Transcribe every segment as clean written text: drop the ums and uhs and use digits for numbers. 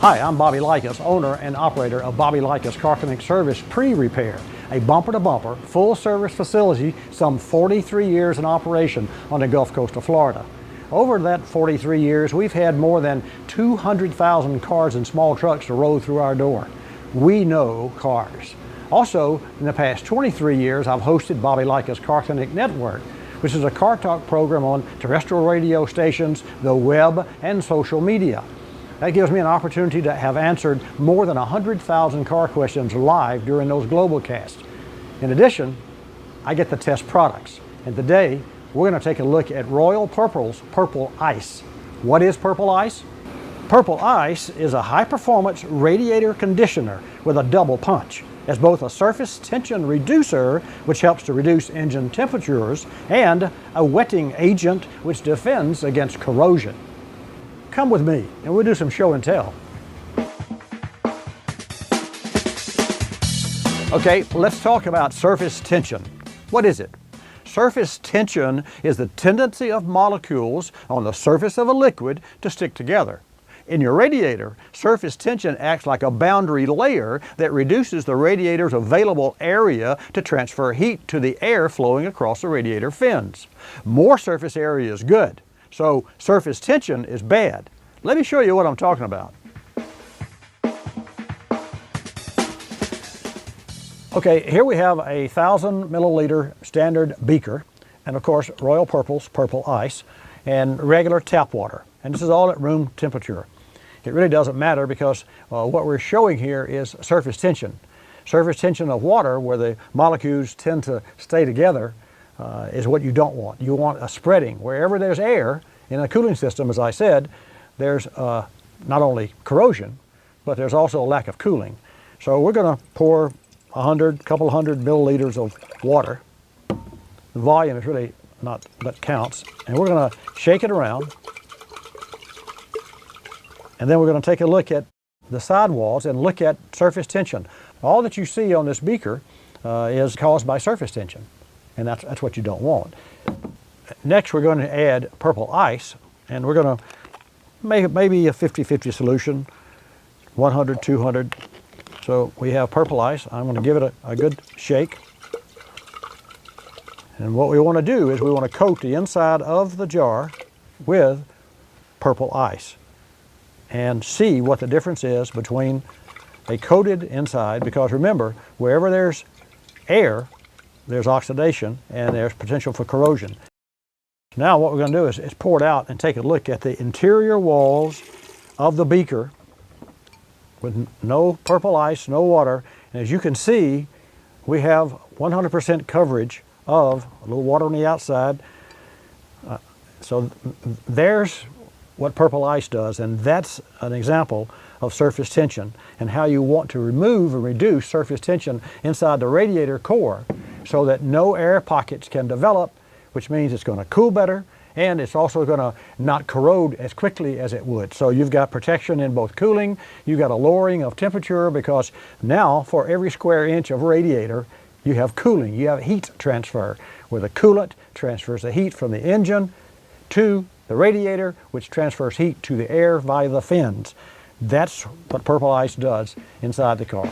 Hi, I'm Bobby Likas, owner and operator of Bobby Likas Car Connect Service Pre-Repair, a bumper-to-bumper, full-service facility some 43 years in operation on the Gulf Coast of Florida. Over that 43 years, we've had more than 200,000 cars and small trucks to roll through our door. We know cars. Also, in the past 23 years, I've hosted Bobby Likas Car Connect Network, which is a car talk program on terrestrial radio stations, the web, and social media. That gives me an opportunity to have answered more than 100,000 car questions live during those global casts. In addition, I get to test products. And today, we're going to take a look at Royal Purple's Purple Ice. What is Purple Ice? Purple Ice is a high-performance radiator conditioner with a double punch. As both a surface tension reducer, which helps to reduce engine temperatures, and a wetting agent, which defends against corrosion. Come with me, and we'll do some show and tell. Okay, let's talk about surface tension. What is it? Surface tension is the tendency of molecules on the surface of a liquid to stick together. In your radiator, surface tension acts like a boundary layer that reduces the radiator's available area to transfer heat to the air flowing across the radiator fins. More surface area is good, so surface tension is bad. Let me show you what I'm talking about. Okay, here we have a 1,000 milliliter standard beaker, and of course Royal Purple's Purple Ice, and regular tap water. And this is all at room temperature. It really doesn't matter because what we're showing here is surface tension. Surface tension of water, where the molecules tend to stay together, is what you don't want. You want a spreading. Wherever there's air in a cooling system, as I said, there's not only corrosion, but there's also a lack of cooling. So we're going to pour couple hundred milliliters of water. The volume is really not what counts. And we're going to shake it around. And then we're going to take a look at the sidewalls and look at surface tension. All that you see on this beaker is caused by surface tension. And that's what you don't want. Next, we're going to add Purple Ice. And we're going to make it maybe a 50-50 solution, 100, 200. So we have Purple Ice. I'm going to give it a good shake. And what we want to do is we want to coat the inside of the jar with Purple Ice and see what the difference is between a coated inside, because remember, wherever there's air, there's oxidation and there's potential for corrosion. Now what we're going to do is pour it out and take a look at the interior walls of the beaker with no Purple Ice, no water. And as you can see, we have 100% coverage of a little water on the outside. So there's what Purple Ice does, and that's an example of surface tension and how you want to remove and reduce surface tension inside the radiator core so that no air pockets can develop, which means it's going to cool better, and it's also going to not corrode as quickly as it would. So you've got protection in both cooling, you've got a lowering of temperature, because now for every square inch of radiator, you have cooling, you have heat transfer, where the coolant transfers the heat from the engine to the radiator, which transfers heat to the air via the fins. That's what Purple Ice does inside the car.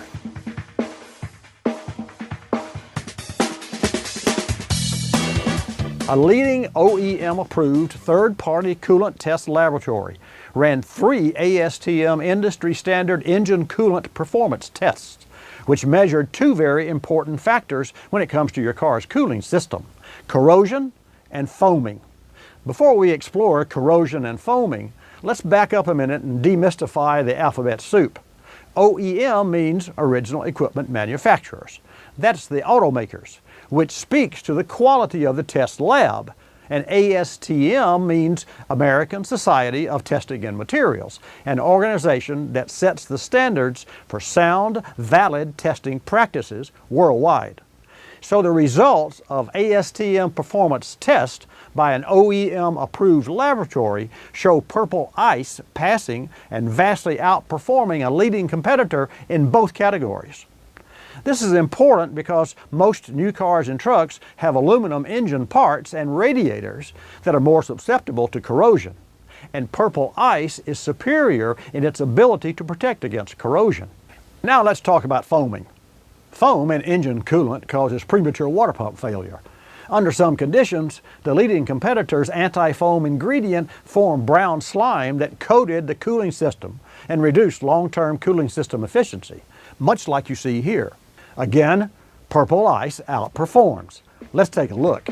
A leading OEM-approved third-party coolant test laboratory ran 3 ASTM industry standard engine coolant performance tests, which measured 2 very important factors when it comes to your car's cooling system: corrosion and foaming. Before we explore corrosion and foaming, let's back up a minute and demystify the alphabet soup. OEM means original equipment manufacturers. That's the automakers, which speaks to the quality of the test lab. And ASTM means American Society of Testing and Materials, an organization that sets the standards for sound, valid testing practices worldwide. So the results of ASTM performance test by an OEM-approved laboratory show Purple Ice passing and vastly outperforming a leading competitor in both categories. This is important because most new cars and trucks have aluminum engine parts and radiators that are more susceptible to corrosion. and Purple Ice is superior in its ability to protect against corrosion. Now let's talk about foaming. Foam in engine coolant causes premature water pump failure. Under some conditions, the leading competitor's anti-foam ingredient formed brown slime that coated the cooling system and reduced long-term cooling system efficiency, much like you see here. Again, Purple Ice outperforms. Let's take a look.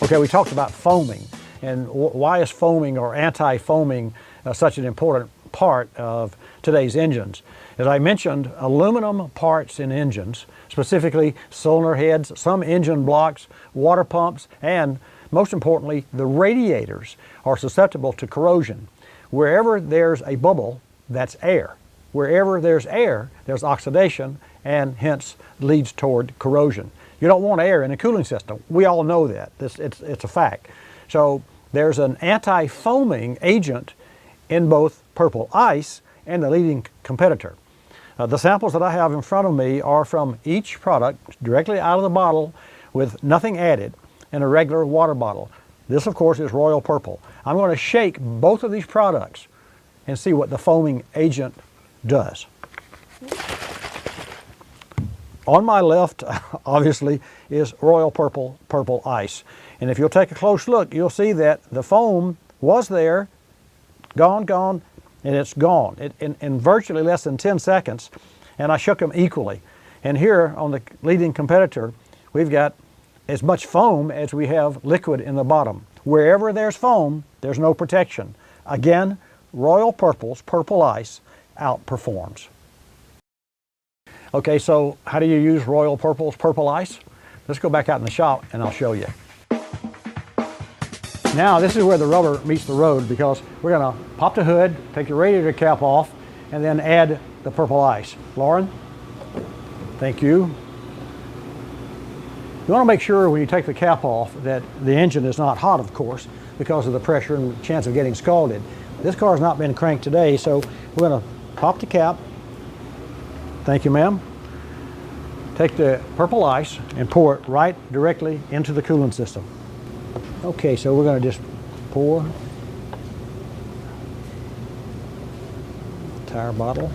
Okay, we talked about foaming, and why is foaming or anti-foaming such an important part of today's engines. As I mentioned, aluminum parts in engines, specifically cylinder heads, some engine blocks, water pumps, and most importantly, the radiators are susceptible to corrosion. Wherever there's a bubble, that's air. Wherever there's air, there's oxidation and hence leads toward corrosion. You don't want air in a cooling system. We all know that. It's a fact. So there's an anti-foaming agent in both Purple Ice and the leading competitor. The samples that I have in front of me are from each product directly out of the bottle with nothing added in a regular water bottle. This, of course, is Royal Purple. I'm going to shake both of these products and see what the foaming agent does. On my left, obviously, is Royal Purple Purple Ice. And if you'll take a close look, you'll see that the foam was there, gone, and it's gone in virtually less than 10 seconds, and I shook them equally. And here on the leading competitor, we've got as much foam as we have liquid in the bottom. Wherever there's foam, there's no protection. Again, Royal Purple's Purple Ice outperforms. Okay, so how do you use Royal Purple's Purple Ice? Let's go back out in the shop and I'll show you. Now this is where the rubber meets the road, because we're going to pop the hood, take the radiator cap off, and then add the Purple Ice. Lauren, thank you. You want to make sure when you take the cap off that the engine is not hot, of course, because of the pressure and chance of getting scalded. This car has not been cranked today, so we're going to pop the cap. Thank you, ma'am. Take the Purple Ice and pour it right directly into the coolant system. Okay, so we're going to just pour the entire bottle.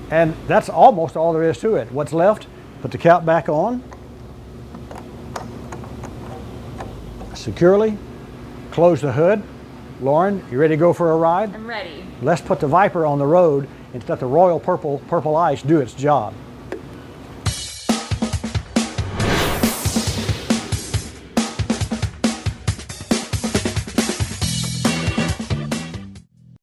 And that's almost all there is to it. What's left, put the cap back on securely, close the hood. Lauren, you ready to go for a ride? I'm ready. Let's put the Viper on the road and let the Royal Purple Ice do its job.